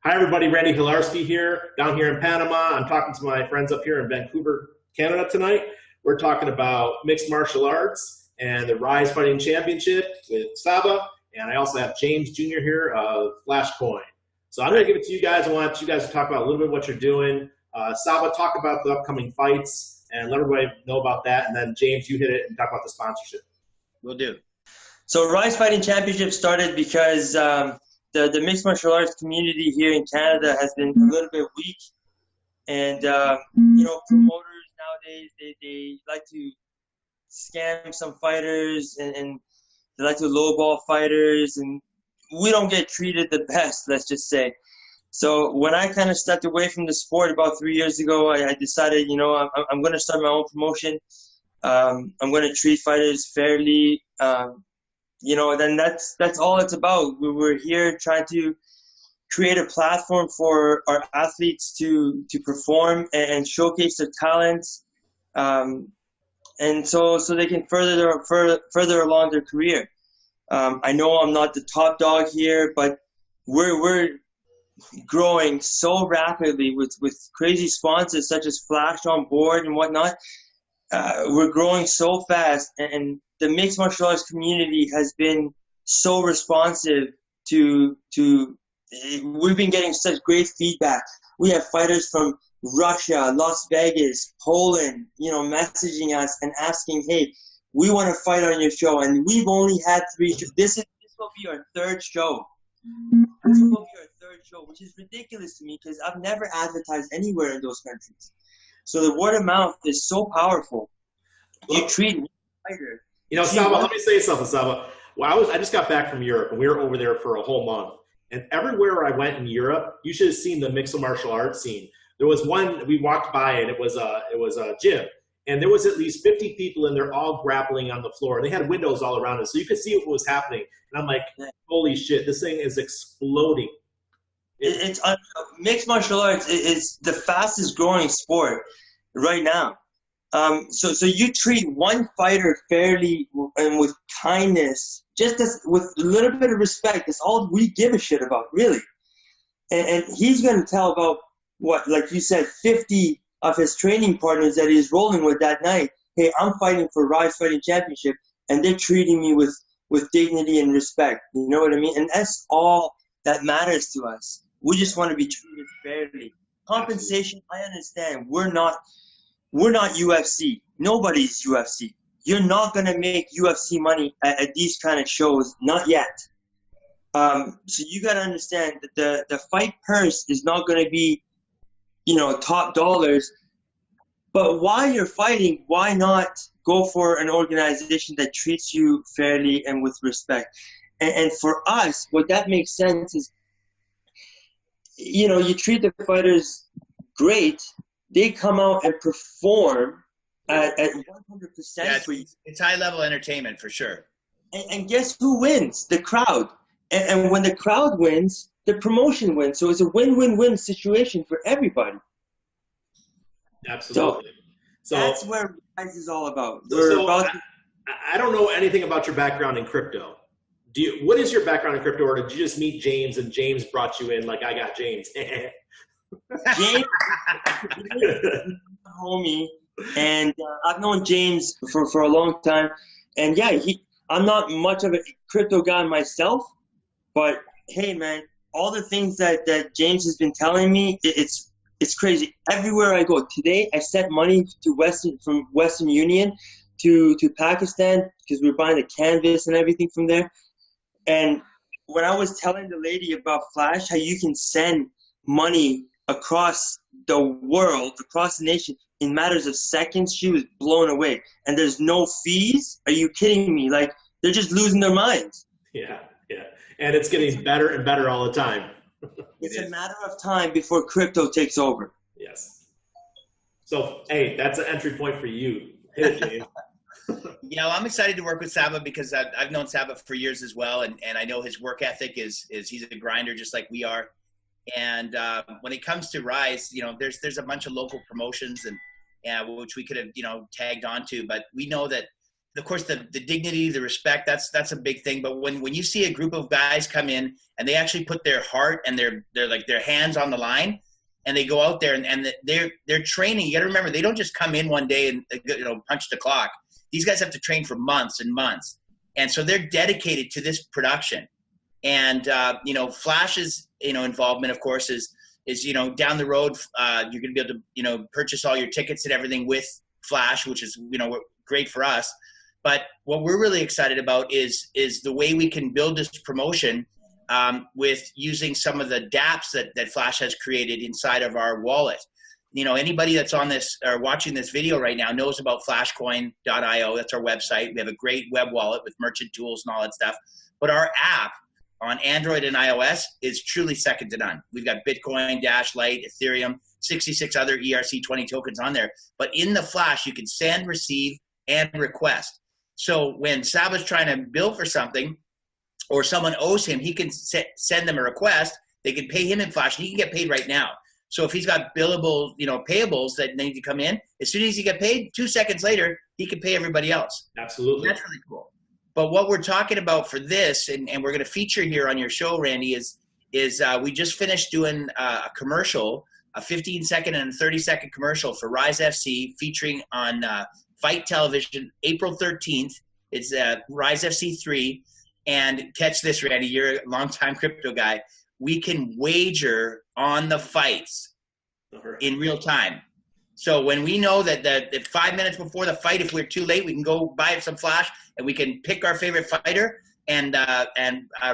Hi, everybody. Randy Hilarski here, down here in Panama. I'm talking to my friends up here in Vancouver, Canada tonight. We're talking about mixed martial arts and the Rise Fighting Championship with Saba. And I also have James Jr. here of Flashcoin. So I'm going to give it to you guys. I want you guys to talk about a little bit what you're doing. Saba, talk about the upcoming fights and let everybody know about that. And then, James, you hit it and talk about the sponsorship. Will do. So Rise Fighting Championship started because the mixed martial arts community here in Canada has been a little bit weak. And, promoters nowadays, they like to scam some fighters and they like to lowball fighters. And we don't get treated the best, let's just say. So when I kind of stepped away from the sport about 3 years ago, I decided, I'm going to start my own promotion. I'm going to treat fighters fairly. Then that's all it's about. We're here trying to create a platform for our athletes to perform and showcase their talents, and so they can further along their career. I know I'm not the top dog here, but we're growing so rapidly with crazy sponsors such as Flash on board and whatnot. We're growing so fast, and the mixed martial arts community has been so responsive to we've been getting such great feedback. We have fighters from Russia, Las Vegas, Poland, messaging us and asking, hey, we want to fight on your show. And we've only had 3 shows. This will be our 3rd show. This will be our 3rd show, which is ridiculous to me because I've never advertised anywhere in those countries. So the word of mouth is so powerful. You treat one fighter. Saba, let me say something, Saba. Well, I just got back from Europe, and we were over there for a whole month. And everywhere I went in Europe, you should have seen the mixed martial arts scene. There was one, we walked by, and it was a gym. And there was at least 50 people, and they're all grappling on the floor. And they had windows all around us, so you could see what was happening. And I'm like, holy shit, this thing is exploding. It's mixed martial arts is the fastest growing sport right now. So you treat one fighter fairly and with kindness, just with a little bit of respect. That's all we give a shit about, really. And he's going to tell about what, like you said, 50 of his training partners that he's rolling with that night. Hey, I'm fighting for Rise Fighting Championship, and they're treating me with dignity and respect. You know what I mean? And that's all that matters to us. We just want to be treated fairly. Compensation, I understand. We're not UFC. Nobody's UFC. You're not going to make UFC money at these kind of shows. Not yet. So you got to understand that the fight purse is not going to be, top dollars. But while you're fighting, why not go for an organization that treats you fairly and with respect? And for us, what that makes sense is, you treat the fighters great. They come out and perform at 100% for you. It's high-level entertainment for sure. And guess who wins? The crowd. And when the crowd wins, the promotion wins. So it's a win-win-win situation for everybody. Absolutely. So that's where Rise is all about. I don't know anything about your background in crypto. What is your background in crypto, or did you just meet James and James brought you in like I got James? James, homie, and I've known James for a long time. And yeah, I'm not much of a crypto guy myself, but hey, man, all the things that James has been telling me, it's crazy. Everywhere I go today, I sent money from Western Union to Pakistan because we were buying the canvas and everything from there. And when I was telling the lady about Flash, how you can send money across the world, across the nation, in matters of seconds, she was blown away. And there's no fees? Are you kidding me? Like, they're just losing their minds. Yeah. And it's getting better and better all the time. It's a matter of time before crypto takes over. Yes. So, hey, that's an entry point for you. Hit it, James. I'm excited to work with Saba because I've known Saba for years as well. And I know his work ethic is he's a grinder just like we are. And when it comes to Rise, there's a bunch of local promotions and which we could have, tagged onto, but we know that of course, the dignity, the respect, that's a big thing. But when you see a group of guys come in and they actually put their heart and their hands on the line, and they go out there and they're training. You got to remember, they don't just come in one day and punch the clock. These guys have to train for months and months, and so they're dedicated to this production. And Flash's involvement, of course, is down the road. You're going to be able to purchase all your tickets and everything with Flash, which is great for us. But what we're really excited about is the way we can build this promotion with using some of the dApps that Flash has created inside of our wallet. Anybody that's on this or watching this video right now knows about Flashcoin.io. That's our website. We have a great web wallet with merchant tools and all that stuff. But our app on Android and iOS is truly second to none. We've got Bitcoin, Dash, Lite, Ethereum, 66 other ERC20 tokens on there. But in the Flash, you can send, receive, and request. So when Saba's trying to bill for something or someone owes him, he can send them a request. They can pay him in Flash, and he can get paid right now. So if he's got billable, payables that need to come in, as soon as he get paid, 2 seconds later, he can pay everybody else. Absolutely. That's really cool. But what we're talking about for this, and we're going to feature here on your show, Randy, is we just finished doing a commercial, a 15-second and a 30-second commercial for Rise FC featuring on Fight Television, April 13th. It's Rise FC 3. And catch this, Randy, you're a longtime crypto guy. We can wager on the fights in real time. So when we know that 5 minutes before the fight, if we're too late, we can go buy some Flash and we can pick our favorite fighter. And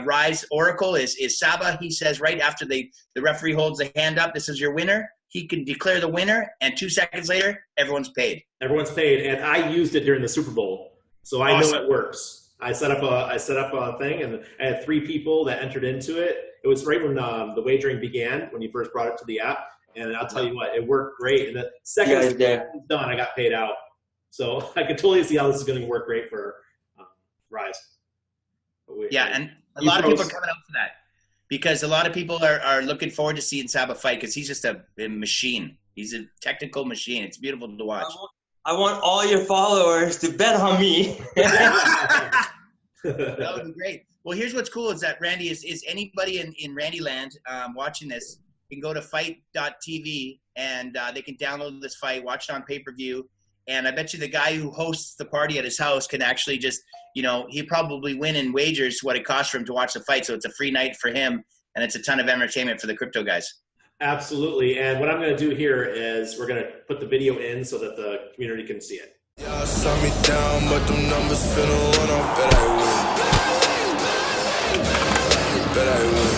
Rise Oracle is Saba. He says right after the referee holds the hand up, this is your winner. He can declare the winner, and 2 seconds later, everyone's paid. Everyone's paid, and I used it during the Super Bowl, so I know it works. I set up a thing, and I had 3 people that entered into it. It was right when the wagering began, when you first brought it to the app, and I'll tell you what, it worked great. And the second it was done, I got paid out. So I can totally see how this is going to work great for Rise. And a lot of people are coming out for that because a lot of people are looking forward to seeing Saba fight because he's just a machine. He's a technical machine. It's beautiful to watch. I want all your followers to bet on me. That would be great. Well, here's what's cool is that Randy is anybody in Randyland watching this can go to fight.tv and they can download this fight, watch it on pay-per-view. And I bet you the guy who hosts the party at his house can actually just, he'd probably win in wagers what it costs for him to watch the fight. So it's a free night for him and it's a ton of entertainment for the crypto guys. Absolutely. And what I'm going to do here is we're going to put the video in so that the community can see it. Y'all saw me down, but them numbers finna run up. Bet I win. Bet I win.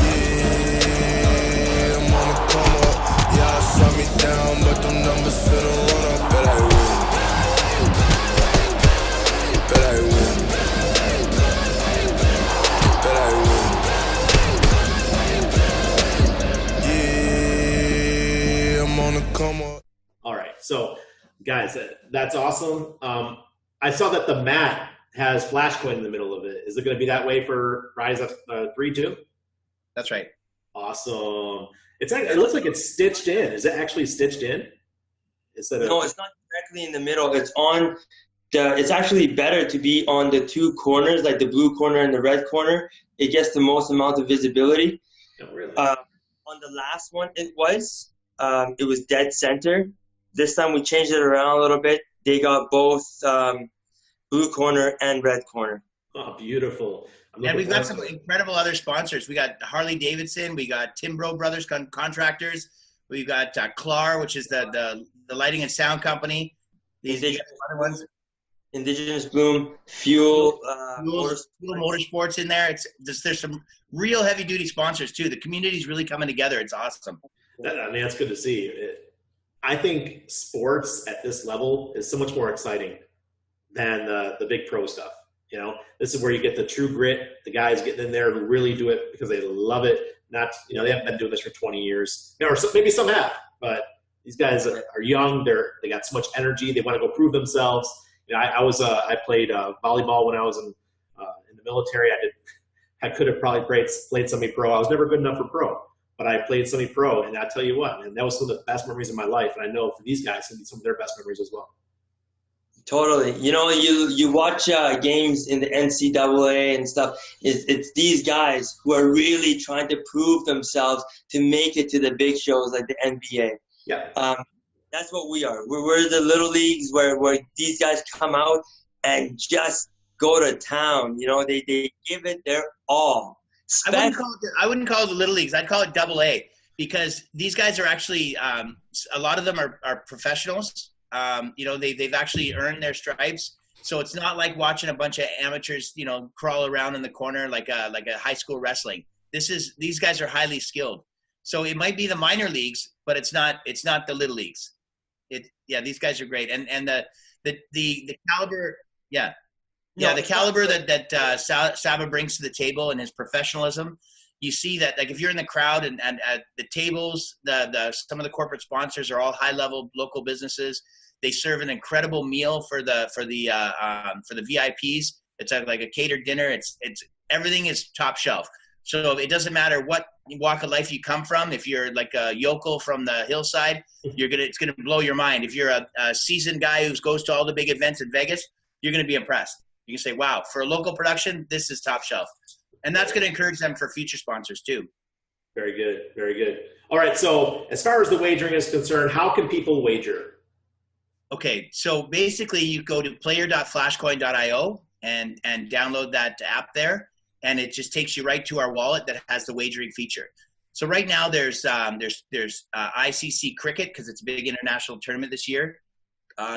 Yeah, I'm on the come up. Y'all saw me down, but them numbers finna run up. Bet I win. Bet I win. Bet I win. Come on. All right, so guys, that's awesome. I saw that the mat has Flashcoin in the middle of it. Is it going to be that way for Rise 3 too? That's right. Awesome. It looks like it's stitched in. Is it actually stitched in? No, it's not directly in the middle. It's on it's actually better to be on the 2 corners, like the blue corner and the red corner. It gets the most amount of visibility. Oh, really? On the last one, it was dead center. This time we changed it around a little bit. They got both blue corner and red corner. Oh, beautiful. And we've got some incredible other sponsors. We got Harley Davidson. We got Timbro Brothers Contractors. We've got Clar, which is the lighting and sound company. These other ones. Indigenous Bloom, Fuel Motorsports in there. There's some real heavy duty sponsors too. The community's really coming together. It's awesome. That's good to see. I think sports at this level is so much more exciting than the big pro stuff. This is where you get the true grit. The guys getting in there who really do it because they love it. Not, they haven't been doing this for 20 years, or maybe some have, but these guys are young. They got so much energy. They want to go prove themselves. I played volleyball when I was in the military. I could have probably played semi-pro. I was never good enough for pro, but I played semi-pro, and I tell you what, man, that was some of the best memories of my life. And I know for these guys, it's going to be some of their best memories as well. Totally. You know, you watch games in the NCAA and stuff. It's these guys who are really trying to prove themselves to make it to the big shows like the NBA. Yeah. That's what we are. We're the little leagues where these guys come out and just go to town. You know, they give it their all. I wouldn't call it the little leagues. I'd call it double A, because these guys are actually a lot of them are professionals. You know, they've actually earned their stripes. So it's not like watching a bunch of amateurs, you know, crawl around in the corner like a high school wrestling. These guys are highly skilled. So it might be the minor leagues, but it's not the little leagues. These guys are great. And the caliber, the caliber that Saba brings to the table and his professionalism. You see that, like, if you're in the crowd and at the tables, some of the corporate sponsors are all high-level local businesses. They serve an incredible meal for the VIPs. It's like a catered dinner. It's everything is top shelf. So it doesn't matter what walk of life you come from. If you're like a yokel from the hillside, it's gonna blow your mind. If you're a seasoned guy who goes to all the big events in Vegas, you're gonna be impressed. You can say, "Wow, for a local production, this is top shelf." And that's going to encourage them for future sponsors too. Very good. Very good. All right. So as far as the wagering is concerned, how can people wager? Okay. So basically you go to player.flashcoin.io and download that app there. And it just takes you right to our wallet that has the wagering feature. So right now there's ICC cricket, because it's a big international tournament this year.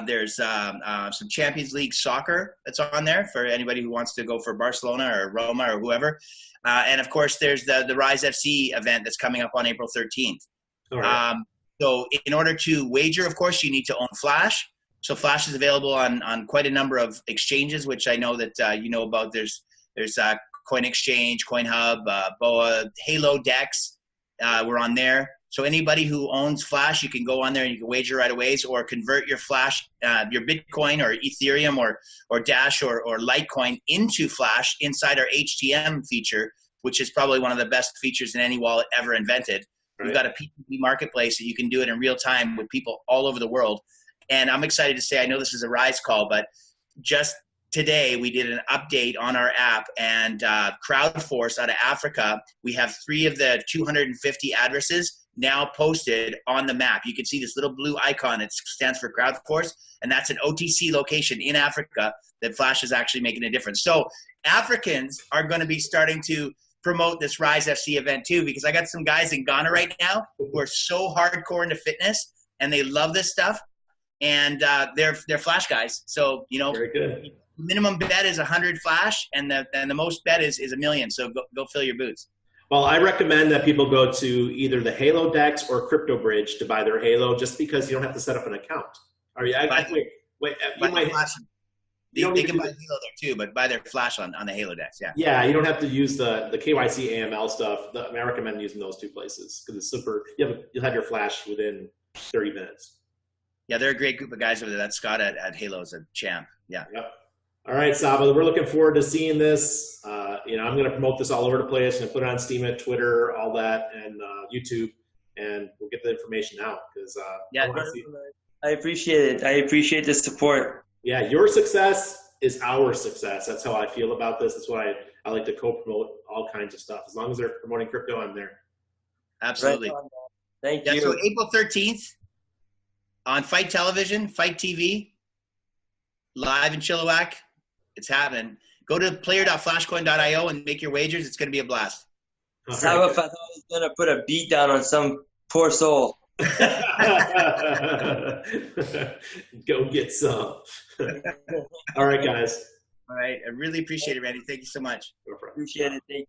There's some Champions League soccer that's on there for anybody who wants to go for Barcelona or Roma or whoever. And, of course, there's the Rise FC event that's coming up on April 13th. All right. So in order to wager, of course, you need to own Flash. So Flash is available on quite a number of exchanges, which I know that you know about. There's Coin Exchange, Coin Hub, BOA, Halo Dex. We're on there. So anybody who owns Flash, you can go on there and you can wager right away, or convert your Flash, your Bitcoin or Ethereum or Dash or Litecoin into Flash inside our HTM feature, which is probably one of the best features in any wallet ever invented. Right. We've got a P2P marketplace that you can do it in real time with people all over the world. And I'm excited to say, I know this is a Rise call, but just today we did an update on our app, and CrowdForce out of Africa, we have 3 of the 250 addresses now posted on the map. You can see this little blue icon. It stands for CrowdForce, and that's an OTC location in Africa that Flash is actually making a difference. So Africans are going to be starting to promote this Rise FC event too, because I got some guys in Ghana right now who are so hardcore into fitness, and they love this stuff, and they're Flash guys. So, you know, very good. Minimum bet is 100 Flash, and the most bet is $1 million. So go fill your boots. Well, I recommend that people go to either the Halo Dex or Crypto Bridge to buy their Halo, just because you don't have to set up an account. Are you? They can buy Halo there too, but buy their Flash on the Halo Dex. Yeah. Yeah, you don't have to use the KYC AML stuff. I recommend using those 2 places because it's super. You'll have your Flash within 30 minutes. Yeah, they're a great group of guys over there. That Scott at Halo is a champ. Yeah. Yep. All right, Saba, we're looking forward to seeing this. I'm going to promote this all over the place. I'm going to put it on Steam, Twitter, all that, and YouTube, and we'll get the information out because I appreciate it. I appreciate the support. Yeah, your success is our success. That's how I feel about this. That's why I like to co-promote all kinds of stuff. As long as they're promoting crypto, I'm there. Absolutely. Right on, thank you. So April 13th on Fight Television, Fight TV, live in Chilliwack. It's happening. Go to player.flashcoin.io and make your wagers. It's going to be a blast. Saba, I thought I was going to put a beat down on some poor soul. Go get some. All right, guys. All right. I really appreciate it, Randy. Thank you so much. No problem. Appreciate it. Thank you.